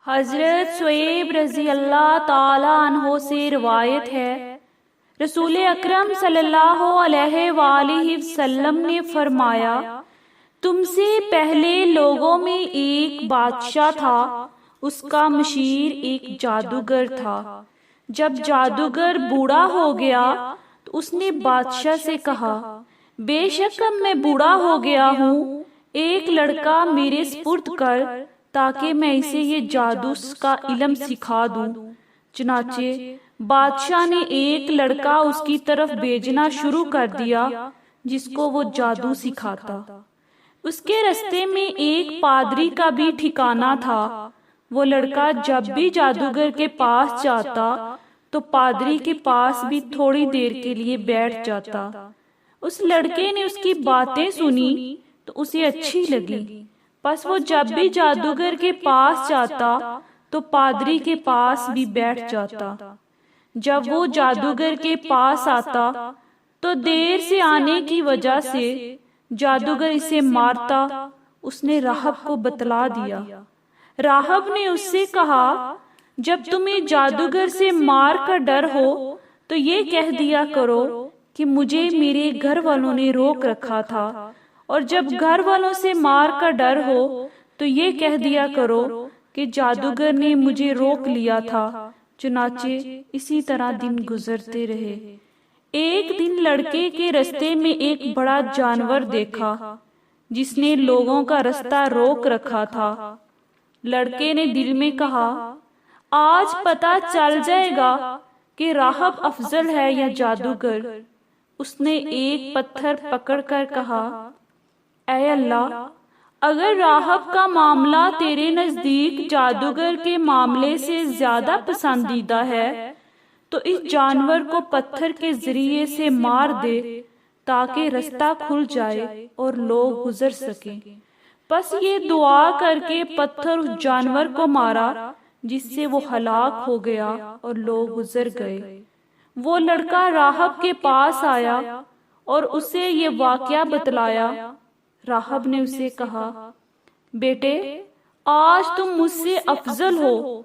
حضرت سعیب رضی اللہ تعالی عنہ سے روایت ہے، رسول اکرم صلی اللہ علیہ وآلہ وسلم نے فرمایا، تم سے پہلے لوگوں میں ایک بادشاہ تھا، اس کا مشیر ایک جادوگر تھا۔ جب جادوگر بوڑھا ہو گیا تو اس نے بادشاہ سے کہا، بے شک اب میں بوڑھا ہو گیا ہوں، ایک لڑکا میرے سپرد کر تاکہ میں اسے یہ جادو کا علم سکھا دوں۔ چنانچہ بادشاہ نے ایک لڑکا اس کی طرف بھیجنا شروع کر دیا جس کو وہ جادو سکھاتا۔ اس کے رستے میں ایک پادری کا بھی ٹھکانہ تھا۔ وہ لڑکا جب بھی جادوگر کے پاس جاتا تو پادری کے پاس بھی تھوڑی دیر کے لیے بیٹھ جاتا۔ اس لڑکے نے اس کی باتیں سنی تو اسے اچھی لگی، پس وہ جب بھی جادوگر کے پاس جاتا تو پادری کے پاس بھی بیٹھ جاتا۔ جب وہ جادوگر کے پاس آتا تو دیر سے آنے کی وجہ سے جادوگر اسے مارتا۔ اس نے راہب کو بتلا دیا۔ راہب نے اس سے کہا، جب تمہیں جادوگر سے مار کا ڈر ہو تو یہ کہہ دیا کرو کہ مجھے میرے گھر والوں نے روک رکھا تھا، اور جب گھر والوں سے مار کا ڈر ہو تو یہ کہہ دیا کرو کہ جادوگر نے مجھے روک لیا تھا۔ چنانچہ اسی طرح دن گزرتے رہے۔ ایک دن لڑکے کے رستے میں ایک بڑا جانور دیکھا جس نے لوگوں کا رستہ روک رکھا تھا۔ لڑکے نے دل میں کہا، آج پتہ چل جائے گا کہ راہب افضل ہے یا جادوگر۔ اس نے ایک پتھر پکڑ کر کہا، اے اللہ، اگر راہب کا معاملہ تیرے نزدیک جادوگر کے معاملے سے زیادہ پسندیدہ ہے تو اس جانور کو پتھر کے ذریعے سے مار دے تاکہ رستہ کھل جائے اور لوگ گزر سکیں۔ پس یہ دعا کر کے پتھر اس جانور کو مارا جس سے وہ ہلاک ہو گیا اور لوگ گزر گئے۔ وہ لڑکا راہب کے پاس آیا اور اسے یہ واقعہ بتلایا۔ راہب نے اسے کہا، بیٹے، آج تم مجھ سے افضل ہو،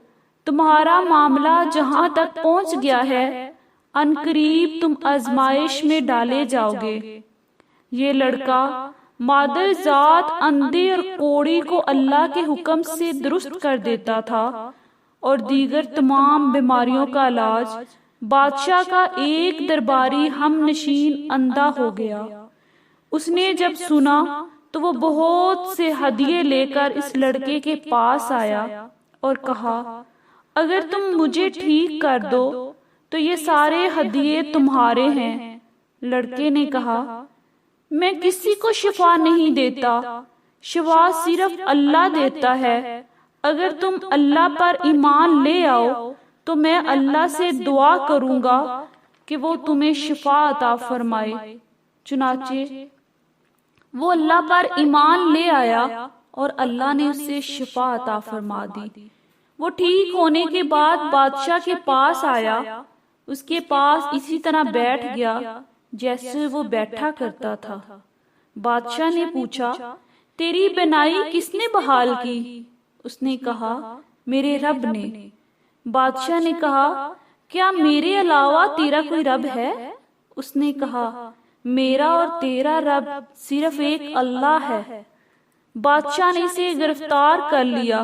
تمہارا معاملہ جہاں تک پہنچ گیا ہے، ان قریب تم آزمائش میں ڈالے جاؤ گے۔ یہ لڑکا مادر ذات اندھے اور کوڑی کو اللہ کے حکم سے درست کر دیتا تھا اور دیگر تمام بیماریوں کا علاج۔ بادشاہ کا ایک درباری ہم نشین اندھا ہو گیا۔ اس نے جب سنا تو وہ بہت سے ہدیے لے کر اس لڑکے کے پاس آیا اور کہا، اگر تم مجھے ٹھیک کر دو تو یہ سارے ہدیے تمہارے ہیں۔ لڑکے نے کہا، میں کسی کو شفا نہیں دیتا، شفا صرف اللہ دیتا ہے۔ اگر تم اللہ پر ایمان لے آؤ تو میں اللہ سے دعا کروں گا کہ وہ تمہیں شفا عطا فرمائے۔ چنانچہ وہ اللہ پر ایمان لے آیا اور اللہ نے اسے شفا عطا فرما دی۔ وہ ٹھیک ہونے کے بعد بادشاہ کے پاس آیا، اس کے پاس اسی طرح بیٹھ گیا جیسے وہ بیٹھا کرتا تھا۔ بادشاہ نے پوچھا، تیری بینائی کس نے بحال کی؟ اس نے کہا، میرے رب نے۔ بادشاہ نے کہا، کیا میرے علاوہ تیرا کوئی رب ہے؟ اس نے کہا، میرا اور تیرا رب صرف ایک اللہ ہے۔ بادشاہ نے اسے گرفتار کر لیا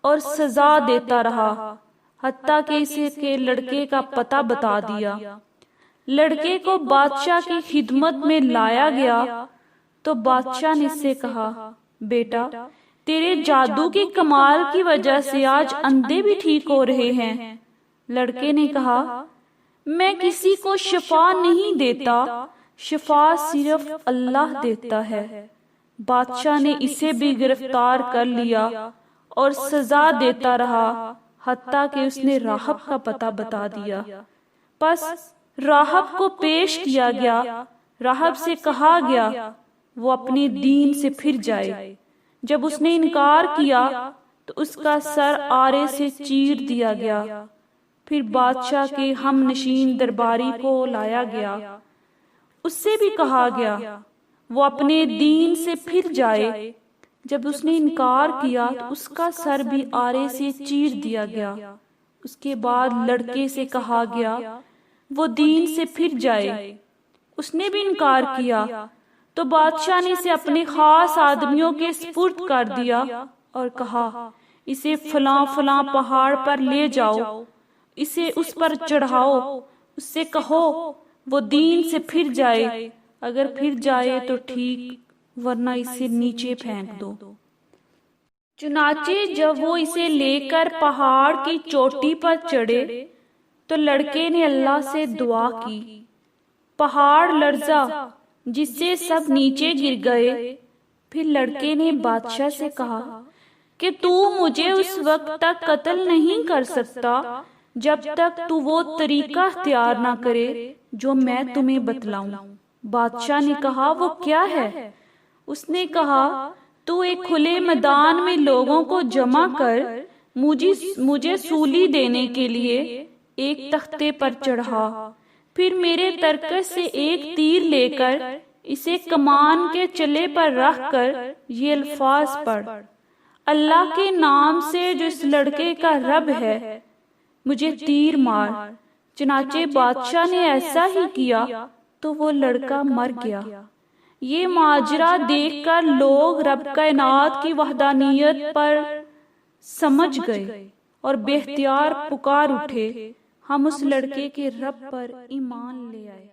اور سزا دیتا رہا حتیٰ کہ اسے کے لڑکے کا پتہ بتا دیا۔ لڑکے کو بادشاہ کی خدمت میں لایا گیا تو بادشاہ نے اس سے کہا، بیٹا، تیرے جادو کی کمال کی وجہ سے آج اندھے بھی ٹھیک ہو رہے ہیں۔ لڑکے نے کہا، میں کسی کو شفا نہیں دیتا، شفا صرف اللہ دیتا ہے۔ بادشاہ نے اسے بھی گرفتار کر لیا اور سزا دیتا رہا حتیٰ کہ اس نے راہب کا پتہ بتا دیا۔ پس راہب کو پیش کیا گیا۔ راہب سے کہا گیا وہ اپنے دین سے پھر جائے۔ جب اس نے انکار کیا تو اس کا سر آرے سے چیر دیا گیا۔ پھر بادشاہ کے ہم نشین درباری کو لایا گیا۔ اس سے بھی کہا گیا وہ اپنے دین سے پھر جائے۔ جب اس نے انکار کیا تو اس کا سر بھی آرے سے چیر دیا گیا۔ اس کے بعد لڑکے سے کہا گیا وہ دین سے پھر جائے۔ اس نے بھی انکار کیا تو بادشاہ نے اسے اپنے خاص آدمیوں کے سپرد کر دیا اور کہا اسے فلاں فلاں پہاڑ پر لے جاؤ، اسے اس پر چڑھاؤ، اس سے کہو وہ دین سے پھر جائے، اگر پھر جائے تو ٹھیک ورنہ اسے نیچے پھینک دو۔ چنانچہ جب وہ اسے لے کر پہاڑ کی چوٹی پر چڑھے تو لڑکے نے اللہ سے دعا کی، پہاڑ لرزا جس سے سب نیچے گر گئے۔ پھر لڑکے نے بادشاہ سے کہا کہ تو مجھے اس وقت تک قتل نہیں کر سکتا جب تک تو وہ طریقہ اختیار نہ کرے جو میں تمہیں بتلاؤں۔ بادشاہ نے کہا وہ کیا ہے؟ اس نے کہا تو ایک کھلے میدان میں لوگوں کو جمع کر مجھے سولی دینے کے لیے ایک تختے پر چڑھا، پھر میرے ترکش سے ایک تیر لے کر اسے کمان کے چلے پر رکھ کر یہ الفاظ پڑھ، اللہ کے نام سے جو اس لڑکے کا رب ہے مجھے تیر مار۔ چنانچہ بادشاہ نے ایسا ہی کیا تو وہ لڑکا مر گیا۔ یہ ماجرا دیکھ کر لوگ رب کائنات کی وحدانیت پر سمجھ گئے اور بے اختیار پکار اٹھے، ہم اس لڑکے کے رب پر ایمان لے آئے۔